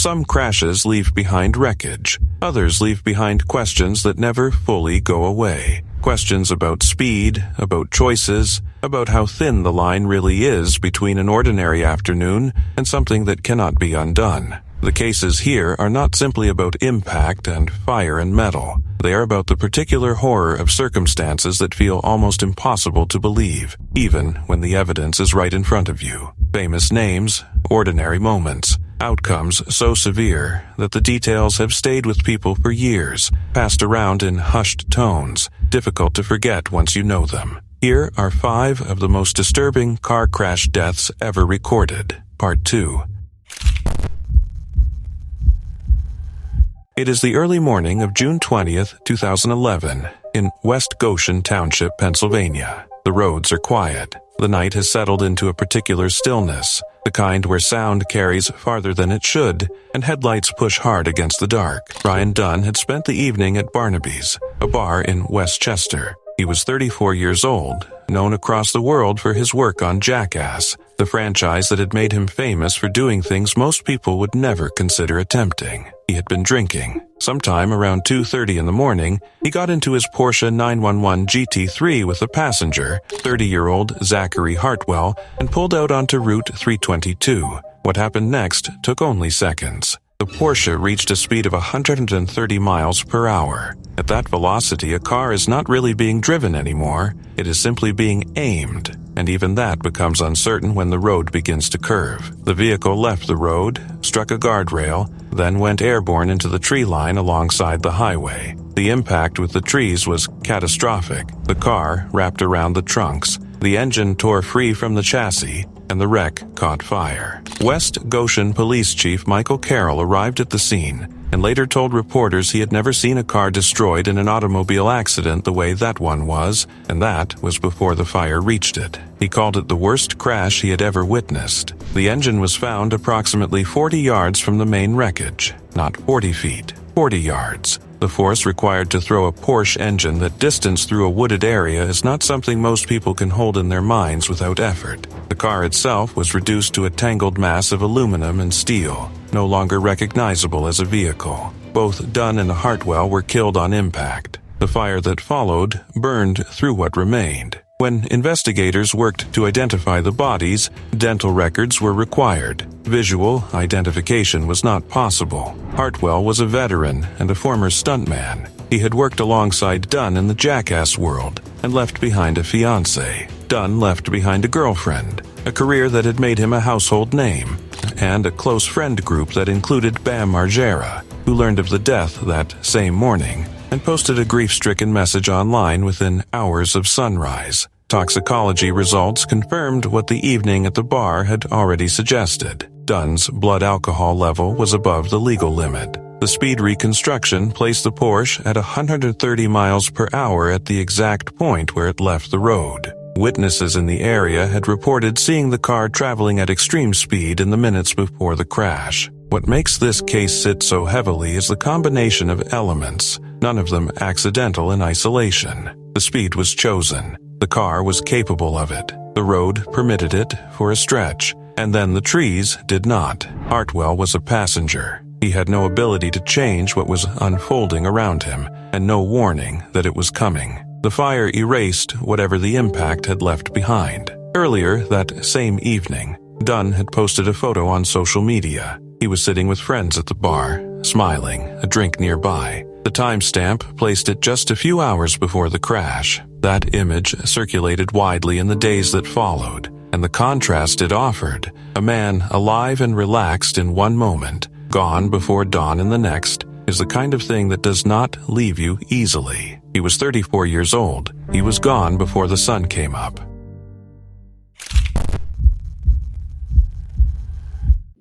Some crashes leave behind wreckage. Others leave behind questions that never fully go away. Questions about speed, about choices, about how thin the line really is between an ordinary afternoon and something that cannot be undone. The cases here are not simply about impact and fire and metal. They are about the particular horror of circumstances that feel almost impossible to believe, even when the evidence is right in front of you. Famous names, ordinary moments, outcomes so severe that the details have stayed with people for years, passed around in hushed tones, difficult to forget once you know them. Here are 5 of the most disturbing car crash deaths ever recorded. Part 2. It is the early morning of June 20th, 2011, in West Goshen Township, Pennsylvania. The roads are quiet. The night has settled into a particular stillness, the kind where sound carries farther than it should, and headlights push hard against the dark. Ryan Dunn had spent the evening at Barnaby's, a bar in Westchester. He was 34 years old, known across the world for his work on Jackass, the franchise that had made him famous for doing things most people would never consider attempting. He had been drinking. Sometime around 2:30 in the morning, he got into his Porsche 911 GT3 with a passenger, 30-year-old Zachary Hartwell, and pulled out onto Route 322. What happened next took only seconds. The Porsche reached a speed of 130 miles per hour. At that velocity, a car is not really being driven anymore. It is simply being aimed, and even that becomes uncertain when the road begins to curve. The vehicle left the road, struck a guardrail, then went airborne into the tree line alongside the highway. The impact with the trees was catastrophic. The car wrapped around the trunks. The engine tore free from the chassis, and the wreck caught fire. West Goshen Police Chief Michael Carroll arrived at the scene and later told reporters he had never seen a car destroyed in an automobile accident the way that one was, and that was before the fire reached it. He called it the worst crash he had ever witnessed. The engine was found approximately 40 yards from the main wreckage. Not 40 feet, 40 yards. The force required to throw a Porsche engine that distance through a wooded area is not something most people can hold in their minds without effort. The car itself was reduced to a tangled mass of aluminum and steel, no longer recognizable as a vehicle. Both Dunn and Hartwell were killed on impact. The fire that followed burned through what remained. When investigators worked to identify the bodies, dental records were required. Visual identification was not possible. Hartwell was a veteran and a former stuntman. He had worked alongside Dunn in the Jackass world and left behind a fiancée. Dunn left behind a girlfriend, a career that had made him a household name, and a close friend group that included Bam Margera, who learned of the death that same morning and posted a grief-stricken message online within hours of sunrise. Toxicology results confirmed what the evening at the bar had already suggested. Dunn's blood alcohol level was above the legal limit. The speed reconstruction placed the Porsche at 130 miles per hour at the exact point where it left the road. Witnesses in the area had reported seeing the car traveling at extreme speed in the minutes before the crash. What makes this case sit so heavily is the combination of elements, none of them accidental in isolation. The speed was chosen. The car was capable of it. The road permitted it for a stretch, and then the trees did not. Hartwell was a passenger. He had no ability to change what was unfolding around him, and no warning that it was coming. The fire erased whatever the impact had left behind. Earlier that same evening, Dunn had posted a photo on social media. He was sitting with friends at the bar, smiling, a drink nearby. The timestamp placed it just a few hours before the crash. That image circulated widely in the days that followed, and the contrast it offered, a man alive and relaxed in one moment, gone before dawn in the next, is the kind of thing that does not leave you easily. He was 34 years old. He was gone before the sun came up.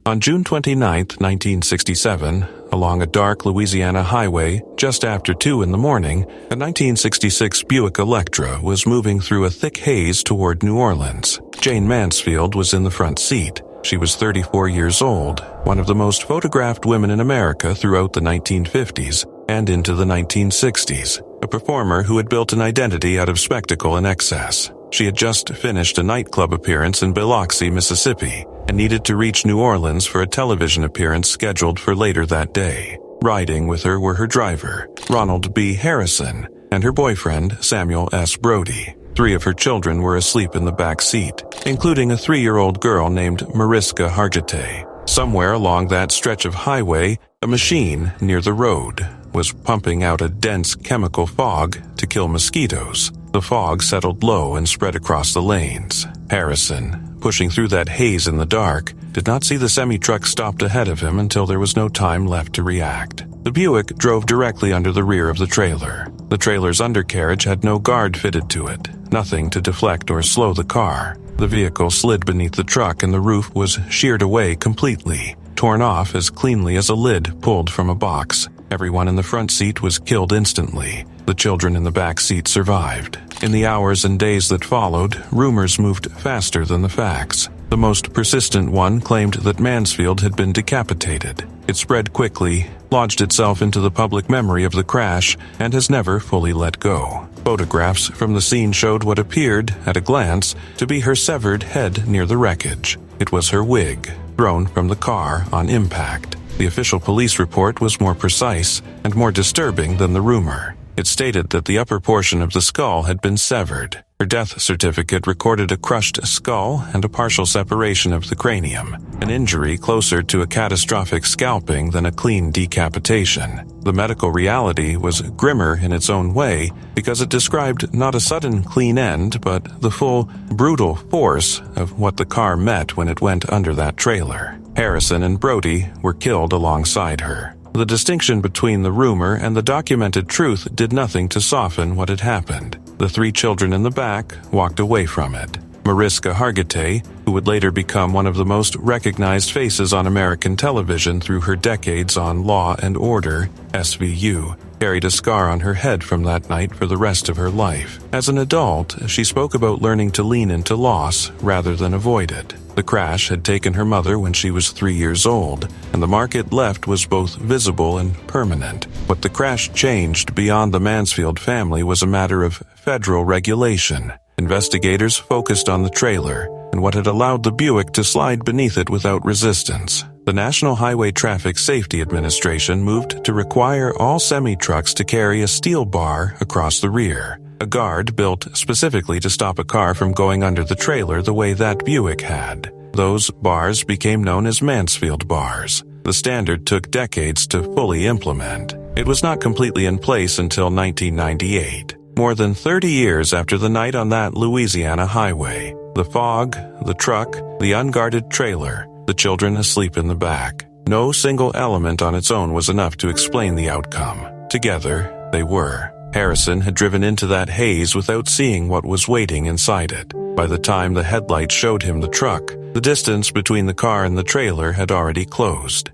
On June 29, 1967, along a dark Louisiana highway, just after 2 in the morning, a 1966 Buick Electra was moving through a thick haze toward New Orleans. Jayne Mansfield was in the front seat. She was 34 years old, one of the most photographed women in America throughout the 1950s and into the 1960s, a performer who had built an identity out of spectacle and excess. She had just finished a nightclub appearance in Biloxi, Mississippi, and needed to reach New Orleans for a television appearance scheduled for later that day. Riding with her were her driver, Ronald B. Harrison, and her boyfriend, Samuel S. Brody. 3 of her children were asleep in the back seat, including a 3-year-old girl named Mariska Hargitay. Somewhere along that stretch of highway, a machine near the road was pumping out a dense chemical fog to kill mosquitoes. The fog settled low and spread across the lanes. Harrison, pushing through that haze in the dark, did not see the semi-truck stopped ahead of him until there was no time left to react. The Buick drove directly under the rear of the trailer. The trailer's undercarriage had no guard fitted to it, nothing to deflect or slow the car. The vehicle slid beneath the truck and the roof was sheared away completely, torn off as cleanly as a lid pulled from a box. Everyone in the front seat was killed instantly. The children in the back seat survived. In the hours and days that followed, rumors moved faster than the facts. The most persistent one claimed that Mansfield had been decapitated. It spread quickly, lodged itself into the public memory of the crash, and has never fully let go. Photographs from the scene showed what appeared, at a glance, to be her severed head near the wreckage. It was her wig, thrown from the car on impact. The official police report was more precise and more disturbing than the rumor. It stated that the upper portion of the skull had been severed. Her death certificate recorded a crushed skull and a partial separation of the cranium, an injury closer to a catastrophic scalping than a clean decapitation. The medical reality was grimmer in its own way because it described not a sudden clean end, but the full, brutal force of what the car met when it went under that trailer. Harrison and Brody were killed alongside her. The distinction between the rumor and the documented truth did nothing to soften what had happened. The 3 children in the back walked away from it. Mariska Hargitay, who would later become one of the most recognized faces on American television through her decades on Law and Order, SVU, carried a scar on her head from that night for the rest of her life. As an adult, she spoke about learning to lean into loss rather than avoid it. The crash had taken her mother when she was 3 years old, and the mark it left was both visible and permanent. What the crash changed beyond the Mansfield family was a matter of federal regulation. Investigators focused on the trailer and what had allowed the Buick to slide beneath it without resistance. The National Highway Traffic Safety Administration moved to require all semi-trucks to carry a steel bar across the rear, a guard built specifically to stop a car from going under the trailer the way that Buick had. Those bars became known as Mansfield bars. The standard took decades to fully implement. It was not completely in place until 1998. More than 30 years after the night on that Louisiana highway. The fog, the truck, the unguarded trailer, the children asleep in the back. No single element on its own was enough to explain the outcome. Together, they were. Harrison had driven into that haze without seeing what was waiting inside it. By the time the headlights showed him the truck, the distance between the car and the trailer had already closed.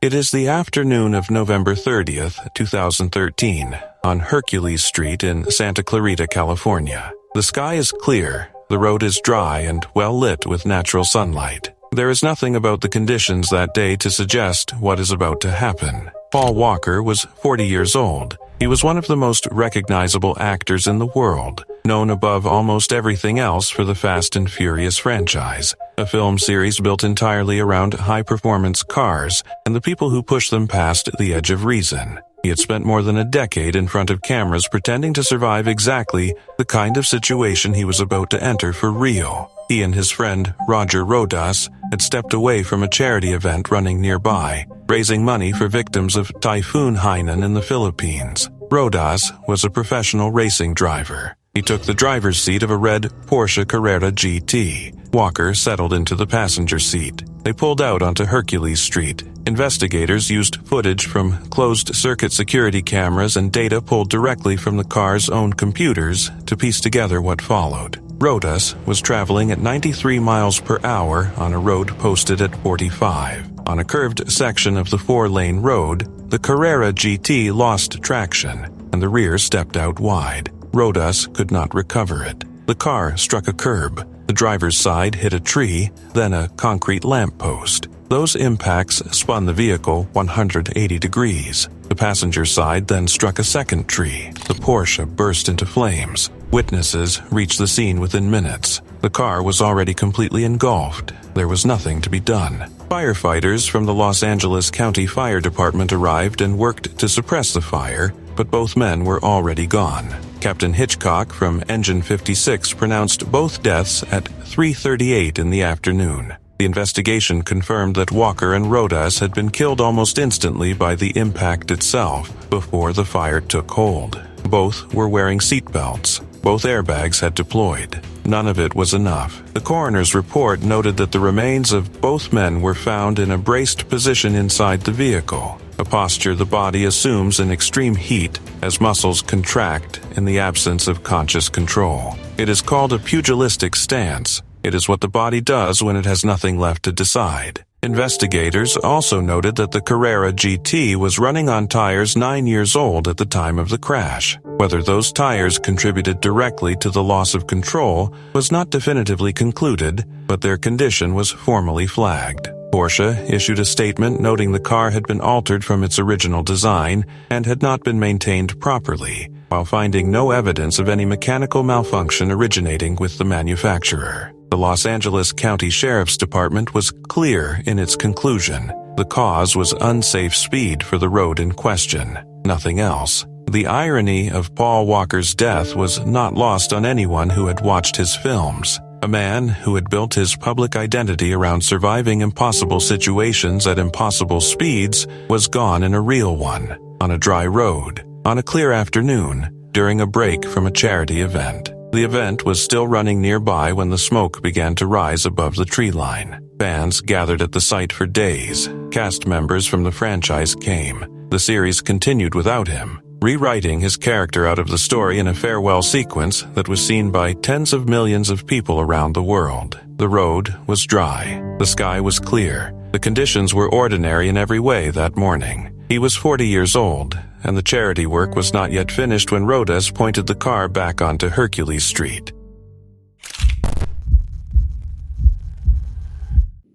It is the afternoon of November 30th, 2013, on Hercules Street in Santa Clarita, California. The sky is clear, the road is dry and well lit with natural sunlight. There is nothing about the conditions that day to suggest what is about to happen. Paul Walker was 40 years old. He was one of the most recognizable actors in the world, known above almost everything else for the Fast and Furious franchise, a film series built entirely around high-performance cars and the people who push them past the edge of reason. He had spent more than a decade in front of cameras pretending to survive exactly the kind of situation he was about to enter for real. He and his friend, Roger Rodas, had stepped away from a charity event running nearby, raising money for victims of Typhoon Haiyan in the Philippines. Rodas was a professional racing driver. He took the driver's seat of a red Porsche Carrera GT. Walker settled into the passenger seat. They pulled out onto Hercules Street. Investigators used footage from closed-circuit security cameras and data pulled directly from the car's own computers to piece together what followed. Rodas was traveling at 93 miles per hour on a road posted at 45. On a curved section of the 4-lane road, the Carrera GT lost traction, and the rear stepped out wide. Rodas could not recover it. The car struck a curb. The driver's side hit a tree, then a concrete lamppost. Those impacts spun the vehicle 180 degrees. The passenger side then struck a second tree. The Porsche burst into flames. Witnesses reached the scene within minutes. The car was already completely engulfed. There was nothing to be done. Firefighters from the Los Angeles County Fire Department arrived and worked to suppress the fire, but both men were already gone. Captain Hitchcock from Engine 56 pronounced both deaths at 3:38 in the afternoon. The investigation confirmed that Walker and Rodas had been killed almost instantly by the impact itself, before the fire took hold. Both were wearing seatbelts. Both airbags had deployed. None of it was enough. The coroner's report noted that the remains of both men were found in a braced position inside the vehicle, a posture the body assumes in extreme heat as muscles contract in the absence of conscious control. It is called a pugilistic stance. It is what the body does when it has nothing left to decide. Investigators also noted that the Carrera GT was running on tires 9 years old at the time of the crash. Whether those tires contributed directly to the loss of control was not definitively concluded, but their condition was formally flagged. Porsche issued a statement noting the car had been altered from its original design and had not been maintained properly, while finding no evidence of any mechanical malfunction originating with the manufacturer. The Los Angeles County Sheriff's Department was clear in its conclusion. The cause was unsafe speed for the road in question, nothing else. The irony of Paul Walker's death was not lost on anyone who had watched his films. A man who had built his public identity around surviving impossible situations at impossible speeds was gone in a real one, on a dry road, on a clear afternoon, during a break from a charity event. The event was still running nearby when the smoke began to rise above the tree line. Fans gathered at the site for days. Cast members from the franchise came. The series continued without him, rewriting his character out of the story in a farewell sequence that was seen by tens of millions of people around the world. The road was dry. The sky was clear. The conditions were ordinary in every way that morning. He was 40 years old, and the charity work was not yet finished when Rodas pointed the car back onto Hercules Street.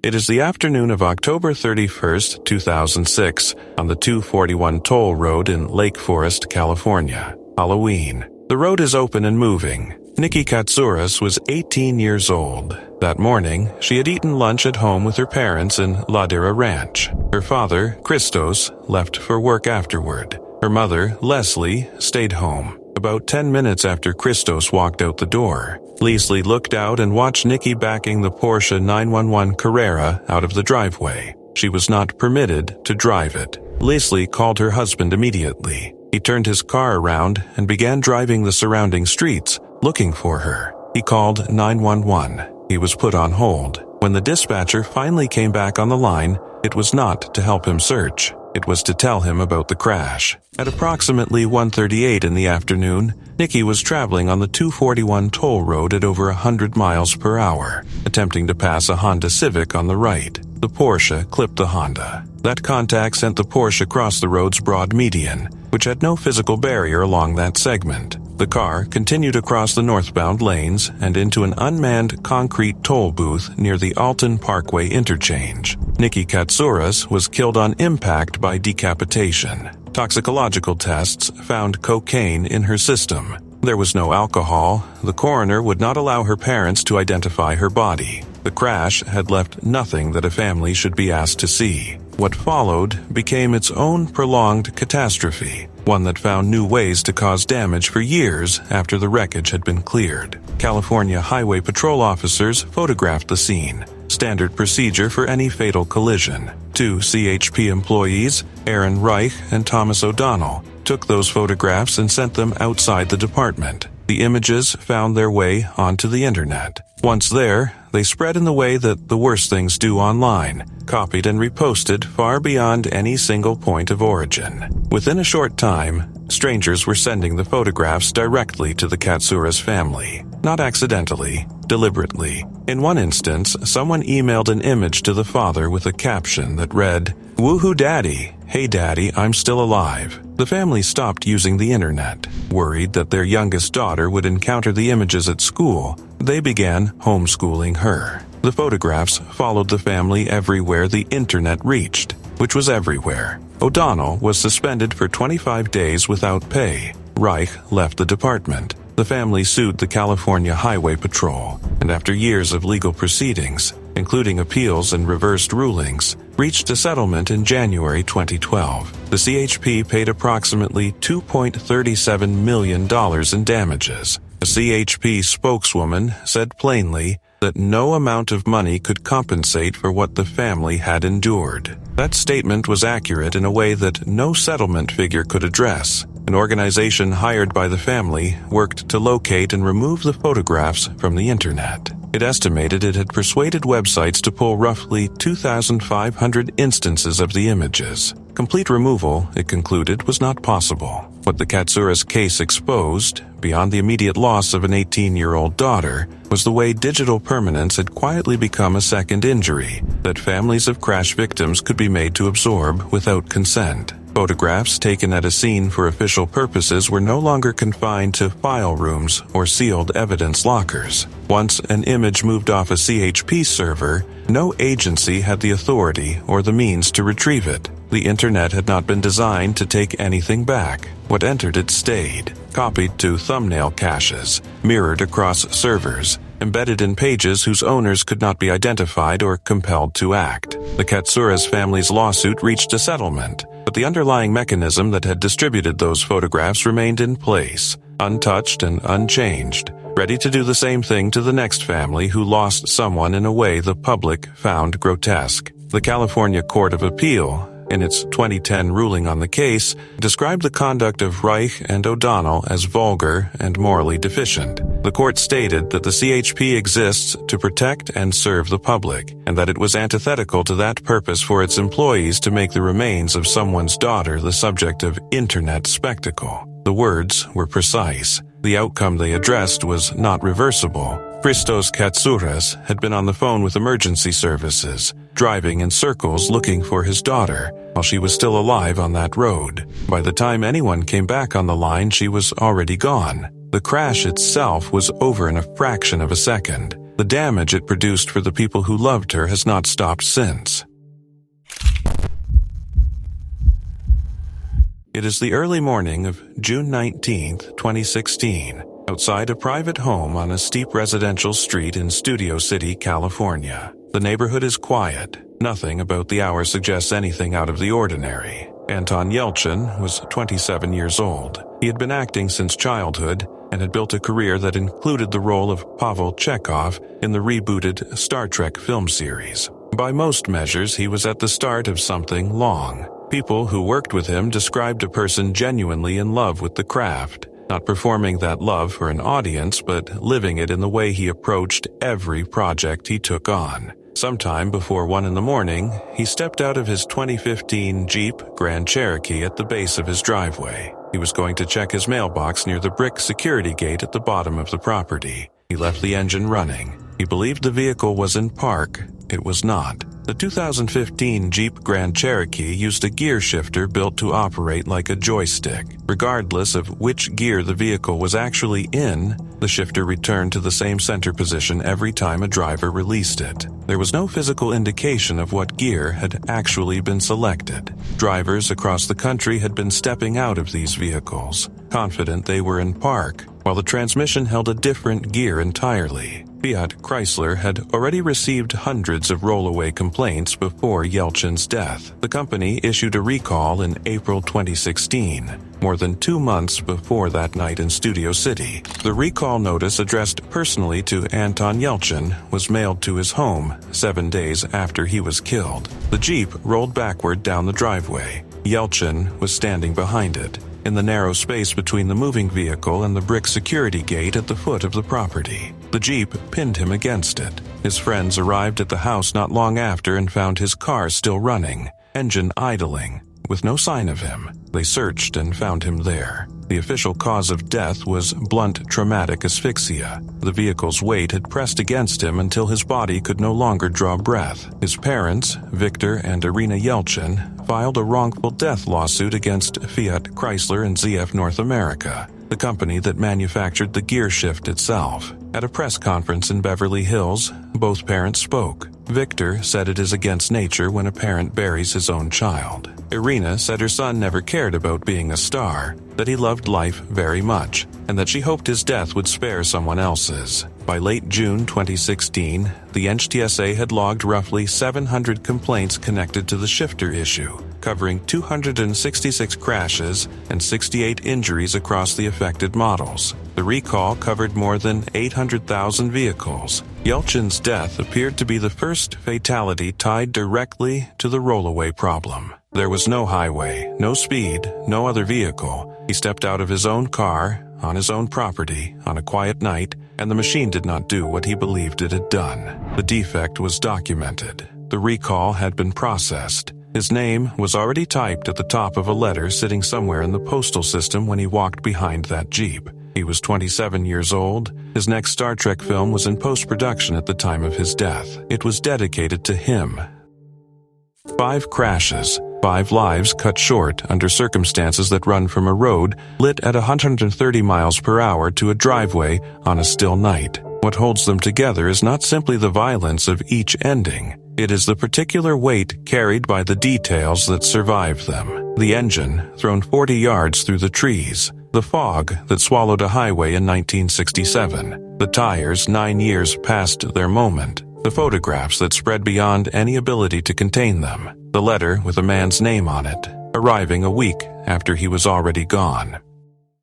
It is the afternoon of October 31st, 2006, on the 241 toll road in Lake Forest, California. Halloween. The road is open and moving. Nikki Catsouras was 18 years old. That morning, she had eaten lunch at home with her parents in Ladera Ranch. Her father, Christos, left for work afterward. Her mother, Leslie, stayed home. About 10 minutes after Christos walked out the door, Leslie looked out and watched Nikki backing the Porsche 911 Carrera out of the driveway. She was not permitted to drive it. Leslie called her husband immediately. He turned his car around and began driving the surrounding streets, looking for her. He called 911. He was put on hold. When the dispatcher finally came back on the line, it was not to help him search. It was to tell him about the crash. At approximately 1:38 in the afternoon, Nikki was traveling on the 241 toll road at over 100 miles per hour, attempting to pass a Honda Civic on the right. The Porsche clipped the Honda. That contact sent the Porsche across the road's broad median, which had no physical barrier along that segment. The car continued across the northbound lanes and into an unmanned concrete toll booth near the Alton Parkway interchange. Nikki Catsouras was killed on impact by decapitation. Toxicological tests found cocaine in her system. There was no alcohol. The coroner would not allow her parents to identify her body. The crash had left nothing that a family should be asked to see. What followed became its own prolonged catastrophe, one that found new ways to cause damage for years after the wreckage had been cleared. California Highway Patrol officers photographed the scene, standard procedure for any fatal collision. 2 CHP employees, Aaron Reich and Thomas O'Donnell, took those photographs and sent them outside the department. The images found their way onto the internet. Once there, they spread in the way that the worst things do online, copied and reposted far beyond any single point of origin. Within a short time, strangers were sending the photographs directly to the Catsouras family. Not accidentally, deliberately. In one instance, someone emailed an image to the father with a caption that read, "Woohoo Daddy! Hey Daddy, I'm still alive." The family stopped using the internet. Worried that their youngest daughter would encounter the images at school, they began homeschooling her. The photographs followed the family everywhere the internet reached, which was everywhere. O'Donnell was suspended for 25 days without pay. Reich left the department. The family sued the California Highway Patrol, and after years of legal proceedings, including appeals and reversed rulings, reached a settlement in January 2012. The CHP paid approximately $2.37 million in damages. A CHP spokeswoman said plainly that no amount of money could compensate for what the family had endured. That statement was accurate in a way that no settlement figure could address. An organization hired by the family worked to locate and remove the photographs from the internet. It estimated it had persuaded websites to pull roughly 2,500 instances of the images. Complete removal, it concluded, was not possible. What the Catsouras case exposed, beyond the immediate loss of an 18-year-old daughter, was the way digital permanence had quietly become a second injury that families of crash victims could be made to absorb without consent. Photographs taken at a scene for official purposes were no longer confined to file rooms or sealed evidence lockers. Once an image moved off a CHP server, no agency had the authority or the means to retrieve it. The internet had not been designed to take anything back. What entered it stayed, copied to thumbnail caches, mirrored across servers, embedded in pages whose owners could not be identified or compelled to act. The Catsouras family's lawsuit reached a settlement, but the underlying mechanism that had distributed those photographs remained in place, untouched and unchanged, ready to do the same thing to the next family who lost someone in a way the public found grotesque. The California Court of Appeal, in its 2010 ruling on the case, described the conduct of Reich and O'Donnell as vulgar and morally deficient. The court stated that the CHP exists to protect and serve the public, and that it was antithetical to that purpose for its employees to make the remains of someone's daughter the subject of internet spectacle. The words were precise. The outcome they addressed was not reversible. Christos Catsouras had been on the phone with emergency services, driving in circles looking for his daughter, while she was still alive on that road. By the time anyone came back on the line, she was already gone. The crash itself was over in a fraction of a second. The damage it produced for the people who loved her has not stopped since. It is the early morning of June 19, 2016, outside a private home on a steep residential street in Studio City, California. The neighborhood is quiet. Nothing about the hour suggests anything out of the ordinary. Anton Yelchin was 27 years old. He had been acting since childhood and had built a career that included the role of Pavel Chekhov in the rebooted Star Trek film series. By most measures, he was at the start of something long. People who worked with him described a person genuinely in love with the craft, not performing that love for an audience, but living it in the way he approached every project he took on. Sometime before 1 a.m, he stepped out of his 2015 Jeep Grand Cherokee at the base of his driveway. He was going to check his mailbox near the brick security gate at the bottom of the property. He left the engine running. He believed the vehicle was in park. It was not. The 2015 Jeep Grand Cherokee used a gear shifter built to operate like a joystick. Regardless of which gear the vehicle was actually in, the shifter returned to the same center position every time a driver released it. There was no physical indication of what gear had actually been selected. Drivers across the country had been stepping out of these vehicles, confident they were in park, while the transmission held a different gear entirely. Fiat Chrysler had already received hundreds of rollaway complaints before Yelchin's death. The company issued a recall in April 2016, more than 2 months before that night in Studio City. The recall notice, addressed personally to Anton Yelchin, was mailed to his home 7 days after he was killed. The Jeep rolled backward down the driveway. Yelchin was standing behind it, in the narrow space between the moving vehicle and the brick security gate at the foot of the property. The Jeep pinned him against it. His friends arrived at the house not long after and found his car still running, engine idling, with no sign of him. They searched and found him there. The official cause of death was blunt traumatic asphyxia. The vehicle's weight had pressed against him until his body could no longer draw breath. His parents, Victor and Irina Yelchin, filed a wrongful death lawsuit against Fiat Chrysler and ZF North America, the company that manufactured the gear shift itself. At a press conference in Beverly Hills, both parents spoke. Victor said it is against nature when a parent buries his own child. Irina said her son never cared about being a star, that he loved life very much, and that she hoped his death would spare someone else's. By late June 2016, the NHTSA had logged roughly 700 complaints connected to the shifter issue, covering 266 crashes and 68 injuries across the affected models. The recall covered more than 800,000 vehicles. Yelchin's death appeared to be the first fatality tied directly to the rollaway problem. There was no highway, no speed, no other vehicle. He stepped out of his own car, on his own property, on a quiet night, and the machine did not do what he believed it had done. The defect was documented. The recall had been processed. His name was already typed at the top of a letter sitting somewhere in the postal system when he walked behind that Jeep. He was 27 years old. His next Star Trek film was in post-production at the time of his death. It was dedicated to him. 5 crashes, 5 lives cut short under circumstances that run from a road lit at 130 miles per hour to a driveway on a still night. What holds them together is not simply the violence of each ending. It is the particular weight carried by the details that survive them. The engine, thrown 40 yards through the trees. The fog that swallowed a highway in 1967. The tires 9 years past their moment. The photographs that spread beyond any ability to contain them. The letter with a man's name on it, arriving a week after he was already gone.